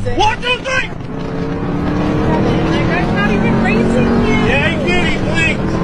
say. 1, 2, 3! Like, I'm not even racing yet. Yeah, he did, he blinked.